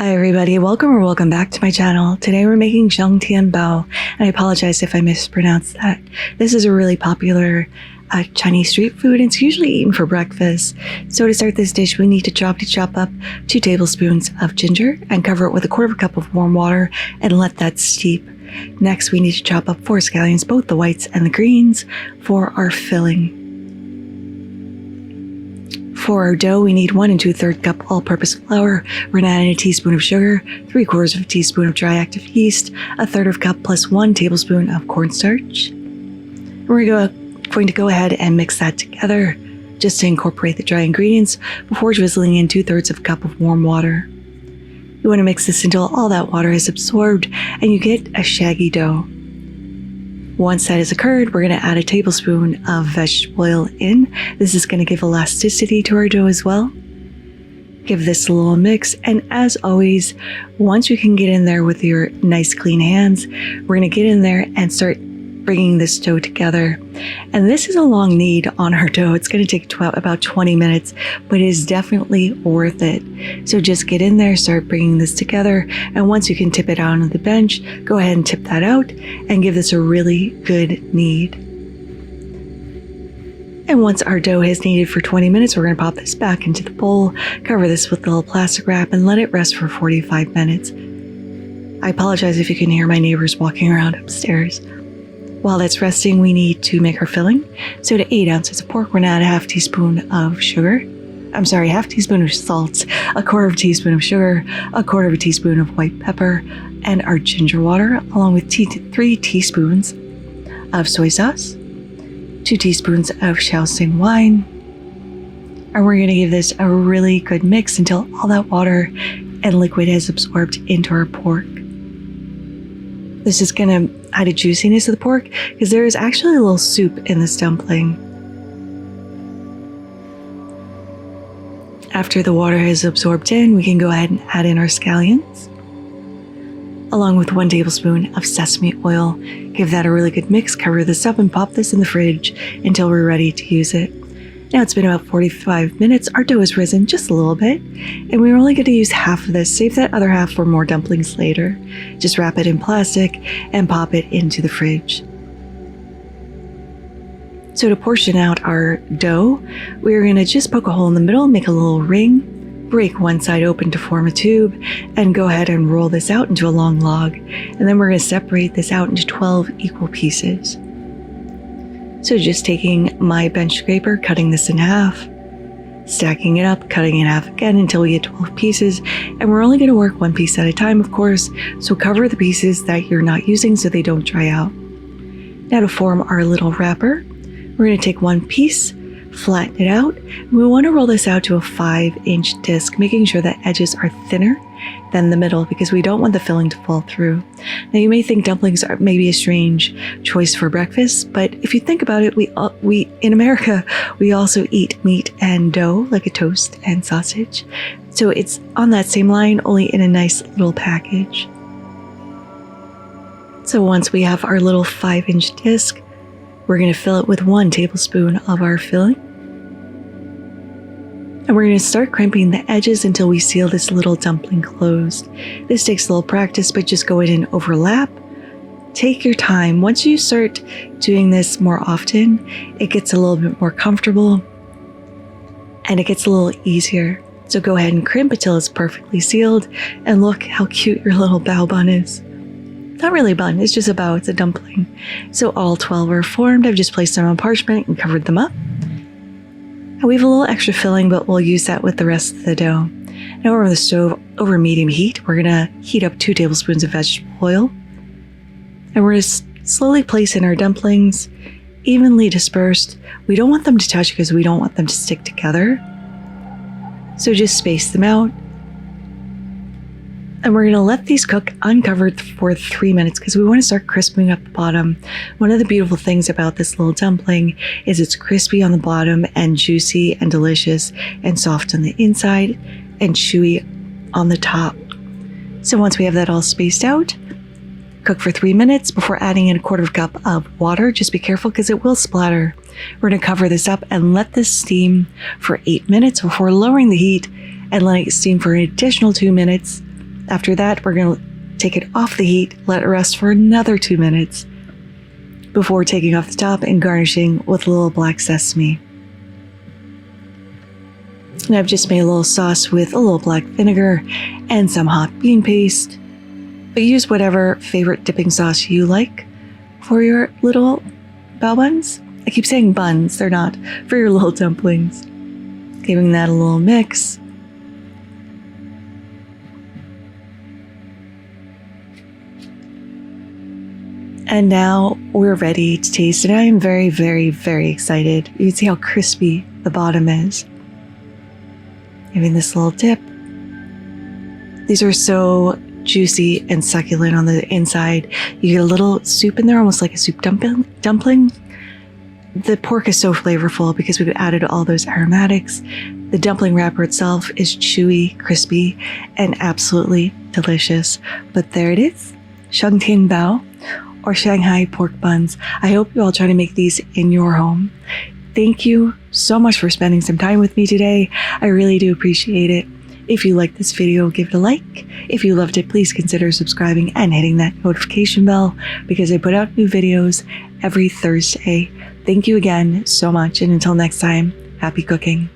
Hi everybody, welcome back to my channel. Today we're making Sheng Jian Bao, and I apologize if I mispronounced that. This is a really popular Chinese street food, and it's usually eaten for breakfast. So to start this dish, we need to chop up 2 tablespoons of ginger and cover it with 1/4 cup of warm water and let that steep. Next, we need to chop up 4 scallions, both the whites and the greens, for our filling. For our dough, we need 1 2/3 cup all-purpose flour. We're going to add in a teaspoon of sugar, 3/4 teaspoon of dry active yeast, 1/3 cup plus 1 tablespoon of cornstarch. We're going to go ahead and mix that together just to incorporate the dry ingredients before drizzling in 2/3 cup of warm water. You want to mix this until all that water is absorbed and you get a shaggy dough. Once that has occurred, we're going to add a tablespoon of vegetable oil in. This is going to give elasticity to our dough as well. Give this a little mix, and as always, once you can get in there with your nice clean hands, we're going to get in there and start bringing this dough together. And this is a long knead on our dough. It's going to take about 20 minutes, but it is definitely worth it. So just get in there, start bringing this together, and once you can tip it out on the bench, go ahead and tip that out and give this a really good knead. And once our dough has kneaded for 20 minutes, we're going to pop this back into the bowl, cover this with a little plastic wrap, and let it rest for 45 minutes. I apologize if you can hear my neighbors walking around upstairs. While that's resting, we need to make our filling. So to 8 ounces of pork, we're going to add a half teaspoon of salt, 1/4 teaspoon of sugar, 1/4 teaspoon of white pepper, and our ginger water, along with 3 teaspoons of soy sauce, 2 teaspoons of Shaoxing wine. And we're going to give this a really good mix until all that water and liquid has absorbed into our pork. This is going to add a juiciness to the pork because there is actually a little soup in this dumpling. After the water has absorbed in, we can go ahead and add in our scallions, along with 1 tablespoon of sesame oil. Give that a really good mix, cover this up, and pop this in the fridge until we're ready to use it. Now it's been about 45 minutes. Our dough has risen just a little bit, and we're only going to use half of this. Save that other half for more dumplings later. Just wrap it in plastic and pop it into the fridge. So to portion out our dough, we're going to just poke a hole in the middle, make a little ring, break one side open to form a tube, and go ahead and roll this out into a long log. And then we're going to separate this out into 12 equal pieces. So just taking my bench scraper, cutting this in half, stacking it up, cutting it in half again until we get 12 pieces. And we're only going to work 1 piece at a time, of course, so cover the pieces that you're not using so they don't dry out. Now to form our little wrapper, we're going to take 1 piece, flatten it out. We want to roll this out to a 5-inch disc, making sure the edges are thinner than the middle because we don't want the filling to fall through. Now you may think dumplings are maybe a strange choice for breakfast, but if you think about it, we in America, we also eat meat and dough like a toast and sausage. So it's on that same line, only in a nice little package. So once we have our little 5-inch disc, we're going to fill it with 1 tablespoon of our filling. And we're going to start crimping the edges until we seal this little dumpling closed. This takes a little practice, but just go in and overlap. Take your time. Once you start doing this more often, it gets a little bit more comfortable and it gets a little easier. So go ahead and crimp until it's perfectly sealed, and look how cute your little bao bun is. Not really a bun, it's just a bao, it's a dumpling. So all 12 are formed. I've just placed them on parchment and covered them up. And we have a little extra filling, but we'll use that with the rest of the dough. Now over the stove, over medium heat, we're going to heat up 2 tablespoons of vegetable oil. And we're going to slowly place in our dumplings, evenly dispersed. We don't want them to touch because we don't want them to stick together. So just space them out. And we're going to let these cook uncovered for 3 minutes because we want to start crisping up the bottom. One of the beautiful things about this little dumpling is it's crispy on the bottom and juicy and delicious and soft on the inside and chewy on the top. So once we have that all spaced out, cook for 3 minutes before adding in 1/4 cup of water. Just be careful because it will splatter. We're going to cover this up and let this steam for 8 minutes before lowering the heat and letting it steam for an additional 2 minutes After that, we're going to take it off the heat, let it rest for another 2 minutes before taking off the top and garnishing with a little black sesame. And I've just made a little sauce with a little black vinegar and some hot bean paste. But use whatever favorite dipping sauce you like for your little bao buns. I keep saying buns, they're not, for your little dumplings. Giving that a little mix. And now we're ready to taste it. I am very, very, very excited. You can see how crispy the bottom is. Giving this little dip. These are so juicy and succulent on the inside. You get a little soup in there, almost like a soup dumpling. The pork is so flavorful because we've added all those aromatics. The dumpling wrapper itself is chewy, crispy, and absolutely delicious. But there it is, Sheng Jian Bao, or Shanghai pork buns. I hope you all try to make these in your home. Thank you so much for spending some time with me today. I really do appreciate it. If you liked this video, give it a like. If you loved it, please consider subscribing and hitting that notification bell because I put out new videos every Thursday. Thank you again so much, and until next time, happy cooking.